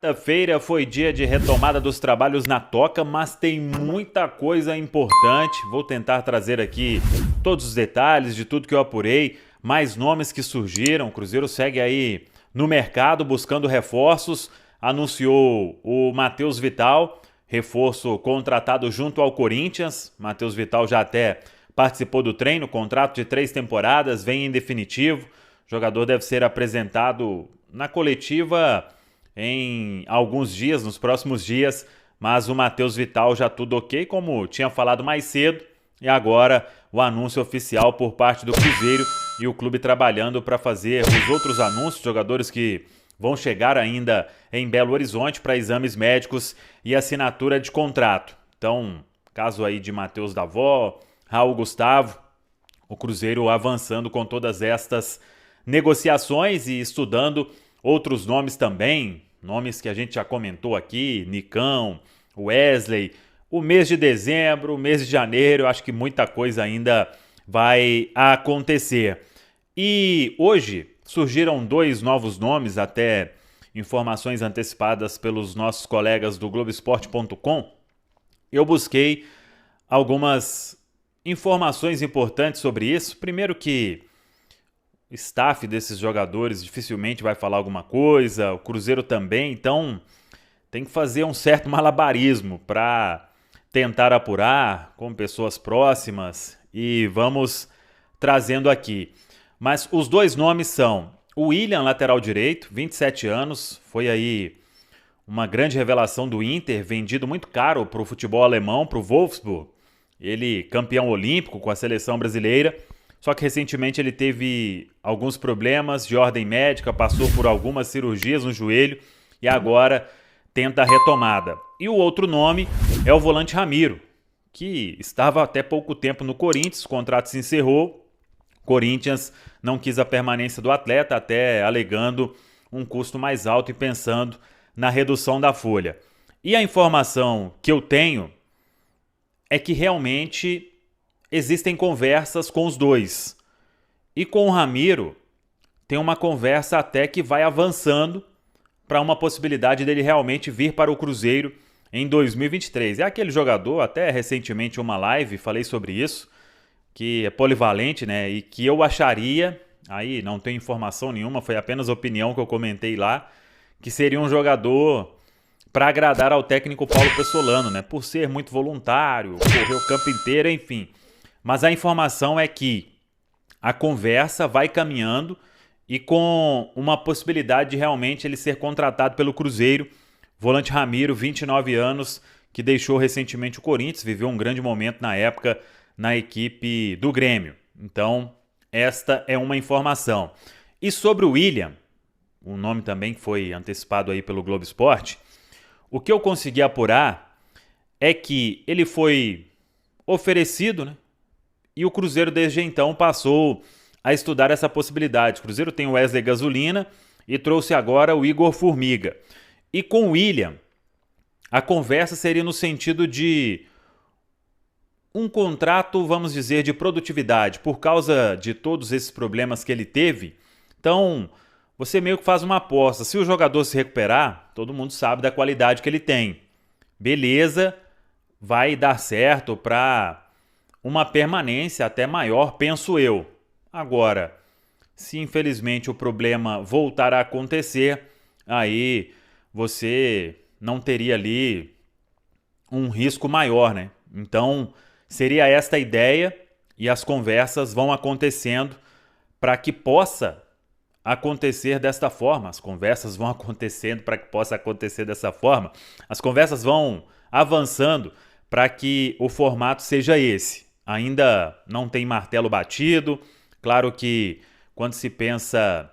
Quinta-feira foi dia de retomada dos trabalhos na Toca, mas tem muita coisa importante. Vou tentar trazer aqui todos os detalhes de tudo que eu apurei, mais nomes que surgiram. O Cruzeiro segue aí no mercado buscando reforços. Anunciou o Matheus Vital, reforço contratado junto ao Corinthians. Matheus Vital já até participou do treino, contrato de 3 temporadas, vem em definitivo. O jogador deve ser apresentado na coletiva em alguns dias, nos próximos dias, mas o Matheus Vital já tudo ok, como tinha falado mais cedo, e agora o anúncio oficial por parte do Cruzeiro e o clube trabalhando para fazer os outros anúncios, jogadores que vão chegar ainda em Belo Horizonte para exames médicos e assinatura de contrato. Então, caso aí de Matheus Davó, Raul Gustavo, o Cruzeiro avançando com todas estas negociações e estudando outros nomes também, nomes que a gente já comentou aqui, Nicão, Wesley. O mês de dezembro, o mês de janeiro, eu acho que muita coisa ainda vai acontecer. E hoje surgiram 2 novos nomes, até informações antecipadas pelos nossos colegas do Globoesporte.com. Eu busquei algumas informações importantes sobre isso. Primeiro que o staff desses jogadores dificilmente vai falar alguma coisa, o Cruzeiro também, então tem que fazer um certo malabarismo para tentar apurar com pessoas próximas e vamos trazendo aqui. Mas os 2 nomes são o William, lateral direito, 27 anos, foi aí uma grande revelação do Inter, vendido muito caro para o futebol alemão, para o Wolfsburg, ele campeão olímpico com a seleção brasileira. Só que recentemente ele teve alguns problemas de ordem médica, passou por algumas cirurgias no joelho e agora tenta a retomada. E o outro nome é o volante Ramiro, que estava até pouco tempo no Corinthians, o contrato se encerrou, Corinthians não quis a permanência do atleta, até alegando um custo mais alto e pensando na redução da folha. E a informação que eu tenho é que realmente existem conversas com os 2. E com o Ramiro, tem uma conversa até que vai avançando para uma possibilidade dele realmente vir para o Cruzeiro em 2023. É aquele jogador, até recentemente uma live, falei sobre isso, que é polivalente, né? E que eu acharia, aí não tem informação nenhuma, foi apenas opinião que eu comentei lá, que seria um jogador para agradar ao técnico Paulo Pessolano, né? Por ser muito voluntário, correr o campo inteiro, enfim. Mas a informação é que a conversa vai caminhando e com uma possibilidade de realmente ele ser contratado pelo Cruzeiro. Volante Ramiro, 29 anos, que deixou recentemente o Corinthians, viveu um grande momento na época na equipe do Grêmio. Então, esta é uma informação. E sobre o William, um nome também que foi antecipado aí pelo Globo Esporte, o que eu consegui apurar é que ele foi oferecido, né? E o Cruzeiro desde então passou a estudar essa possibilidade. O Cruzeiro tem o Wesley Gasolina e trouxe agora o Igor Formiga. E com o William, a conversa seria no sentido de um contrato, vamos dizer, de produtividade, por causa de todos esses problemas que ele teve. Então, você meio que faz uma aposta. Se o jogador se recuperar, todo mundo sabe da qualidade que ele tem. Beleza, vai dar certo para uma permanência até maior, penso eu. Agora, se infelizmente o problema voltar a acontecer, aí você não teria ali um risco maior, né? Então, seria esta a ideia e as conversas vão acontecendo para que possa acontecer desta forma. As conversas vão acontecendo para que possa acontecer dessa forma. As conversas vão avançando para que o formato seja esse. Ainda não tem martelo batido. Claro que quando se pensa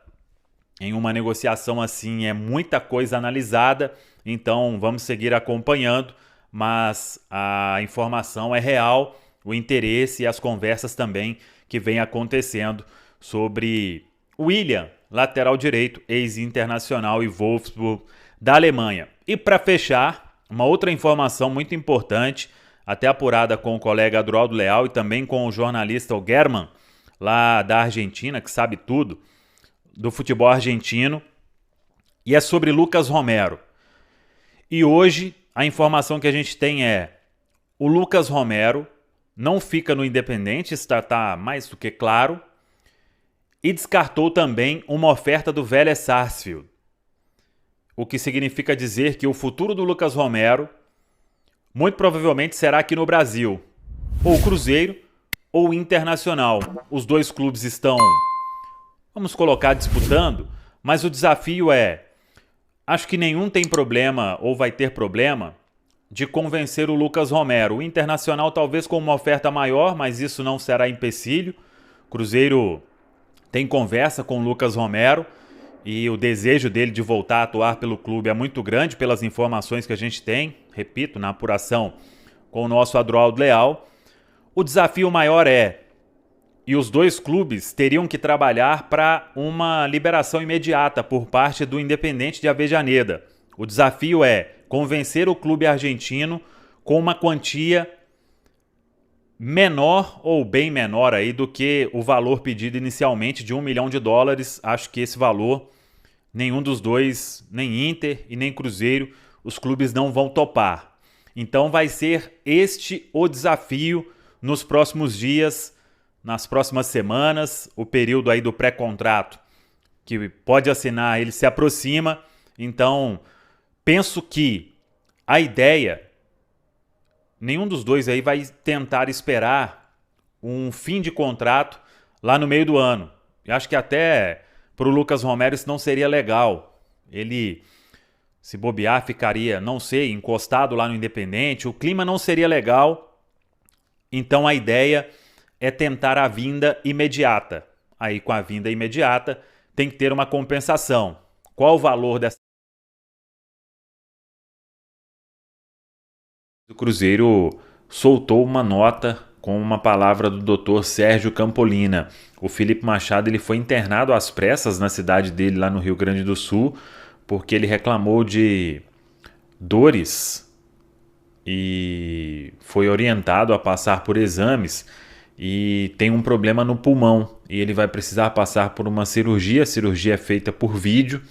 em uma negociação assim é muita coisa analisada, então vamos seguir acompanhando, mas a informação é real, o interesse e as conversas também que vem acontecendo sobre William, lateral direito, ex-internacional e Wolfsburg da Alemanha. E para fechar, uma outra informação muito importante, até apurada com o colega Adroaldo Leal e também com o jornalista German, lá da Argentina, que sabe tudo do futebol argentino, e é sobre Lucas Romero. E hoje a informação que a gente tem é: o Lucas Romero não fica no Independente, está mais do que claro, e descartou também uma oferta do Vélez Sarsfield, o que significa dizer que o futuro do Lucas Romero muito provavelmente será aqui no Brasil, ou Cruzeiro ou Internacional. Os dois clubes estão, vamos colocar, disputando, mas o desafio é: acho que nenhum tem problema ou vai ter problema de convencer o Lucas Romero. O Internacional talvez com uma oferta maior, mas isso não será empecilho. Cruzeiro tem conversa com o Lucas Romero e o desejo dele de voltar a atuar pelo clube é muito grande pelas informações que a gente tem, repito, na apuração com o nosso Adroaldo Leal. O desafio maior e os dois clubes teriam que trabalhar para uma liberação imediata por parte do Independente de Avejaneda. O desafio é convencer o clube argentino com uma quantia menor ou bem menor aí do que o valor pedido inicialmente de $1 milhão. Acho que esse valor nenhum dos dois, nem Inter e nem Cruzeiro, os clubes não vão topar. Então vai ser este o desafio nos próximos dias, nas próximas semanas. O período aí do pré-contrato que pode assinar, ele se aproxima. Então penso que a ideia, nenhum dos dois aí vai tentar esperar um fim de contrato lá no meio do ano. Eu acho que até para o Lucas Romero isso não seria legal. Ele, se bobear, ficaria, não sei, encostado lá no Independente. O clima não seria legal. Então a ideia é tentar a vinda imediata. Aí com a vinda imediata tem que ter uma compensação. Qual o valor dessa? O Cruzeiro soltou uma nota com uma palavra do Dr. Sérgio Campolina. O Felipe Machado ele foi internado às pressas na cidade dele, lá no Rio Grande do Sul, porque ele reclamou de dores e foi orientado a passar por exames e tem um problema no pulmão e ele vai precisar passar por uma cirurgia. A cirurgia é feita por vídeo.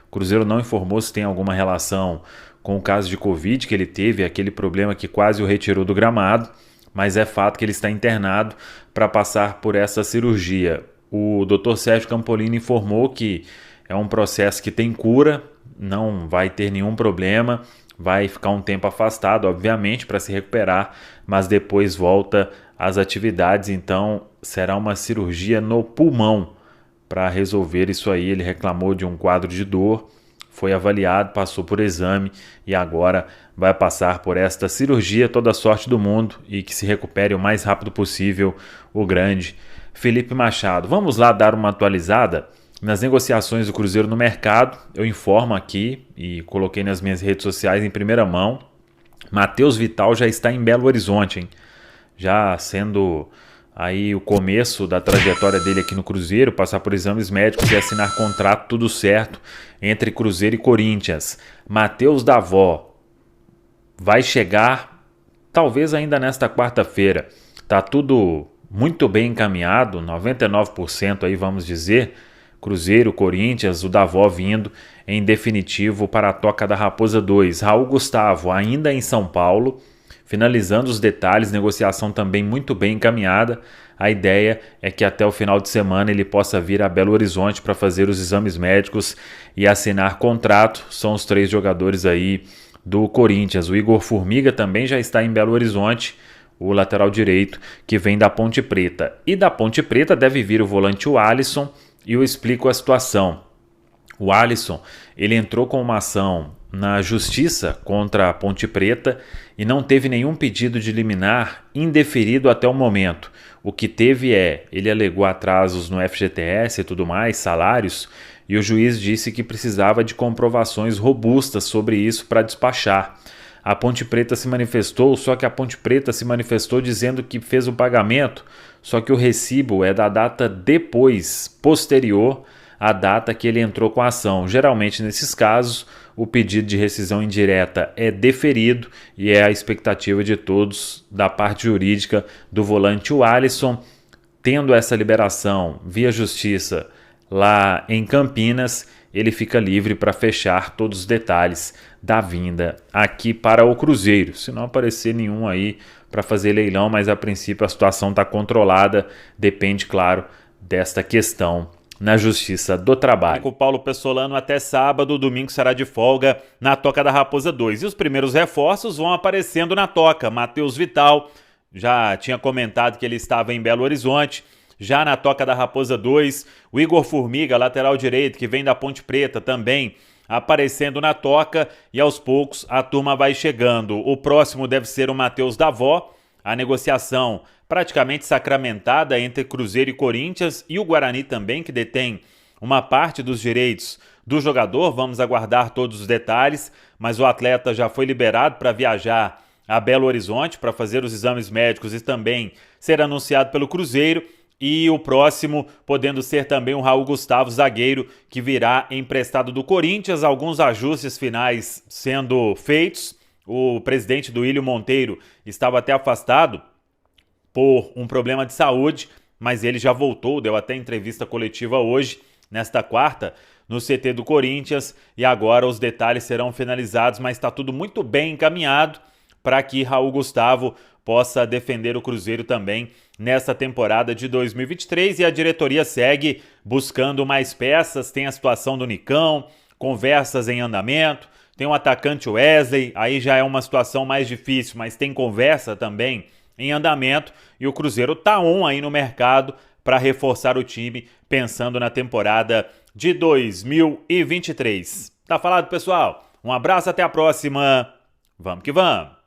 O Cruzeiro não informou se tem alguma relação com o caso de Covid que ele teve, aquele problema que quase o retirou do gramado, mas é fato que ele está internado para passar por essa cirurgia. O Dr. Sérgio Campolino informou que é um processo que tem cura, não vai ter nenhum problema, vai ficar um tempo afastado, obviamente, para se recuperar, mas depois volta às atividades. Então será uma cirurgia no pulmão para resolver isso aí. Ele reclamou de um quadro de dor, foi avaliado, passou por exame e agora vai passar por esta cirurgia. Toda a sorte do mundo e que se recupere o mais rápido possível o grande Felipe Machado. Vamos lá dar uma atualizada nas negociações do Cruzeiro no mercado. Eu informo aqui e coloquei nas minhas redes sociais em primeira mão. Matheus Vital já está em Belo Horizonte, hein? Já sendo aí o começo da trajetória dele aqui no Cruzeiro, passar por exames médicos e assinar contrato, tudo certo, entre Cruzeiro e Corinthians. Matheus Davó vai chegar talvez ainda nesta quarta-feira. Tá tudo muito bem encaminhado, 99% aí vamos dizer. Cruzeiro, Corinthians, o Davó vindo em definitivo para a Toca da Raposa 2. Raul Gustavo ainda em São Paulo, finalizando os detalhes, negociação também muito bem encaminhada. A ideia é que até o final de semana ele possa vir a Belo Horizonte para fazer os exames médicos e assinar contrato. São os 3 jogadores aí do Corinthians. O Igor Formiga também já está em Belo Horizonte, o lateral direito que vem da Ponte Preta. E da Ponte Preta deve vir o volante Alisson, e eu explico a situação. O Alisson, ele entrou com uma ação na justiça contra a Ponte Preta e não teve nenhum pedido de liminar indeferido até o momento. O que teve ele alegou atrasos no FGTS e tudo mais, salários, e o juiz disse que precisava de comprovações robustas sobre isso para despachar. A Ponte Preta se manifestou, só que a Ponte Preta se manifestou dizendo que fez o pagamento, só que o recibo é da data posterior à data que ele entrou com a ação. Geralmente, nesses casos, o pedido de rescisão indireta é deferido e é a expectativa de todos da parte jurídica do volante Alisson, tendo essa liberação via justiça lá em Campinas, ele fica livre para fechar todos os detalhes da vinda aqui para o Cruzeiro. Se não aparecer nenhum aí para fazer leilão, mas a princípio a situação está controlada, depende, claro, desta questão na Justiça do Trabalho. O Paulo Pessolano até sábado, domingo será de folga na Toca da Raposa 2. E os primeiros reforços vão aparecendo na Toca. Matheus Vital, já tinha comentado que ele estava em Belo Horizonte. Já na Toca da Raposa 2, o Igor Formiga, lateral direito, que vem da Ponte Preta também, aparecendo na Toca, e aos poucos a turma vai chegando. O próximo deve ser o Matheus Davó. A negociação praticamente sacramentada entre Cruzeiro e Corinthians, e o Guarani também, que detém uma parte dos direitos do jogador. Vamos aguardar todos os detalhes, mas o atleta já foi liberado para viajar a Belo Horizonte para fazer os exames médicos e também ser anunciado pelo Cruzeiro. E o próximo podendo ser também o Raul Gustavo, zagueiro, que virá emprestado do Corinthians. Alguns ajustes finais sendo feitos. O presidente do Ilho Monteiro estava até afastado por um problema de saúde, mas ele já voltou, deu até entrevista coletiva hoje, nesta quarta, no CT do Corinthians, e agora os detalhes serão finalizados, mas está tudo muito bem encaminhado para que Raul Gustavo possa defender o Cruzeiro também nessa temporada de 2023, e a diretoria segue buscando mais peças. Tem a situação do Nicão, conversas em andamento, tem o atacante Wesley, aí já é uma situação mais difícil, mas tem conversa também em andamento, e o Cruzeiro tá aí no mercado para reforçar o time pensando na temporada de 2023. Tá falado, pessoal? Um abraço, até a próxima. Vamos que vamos!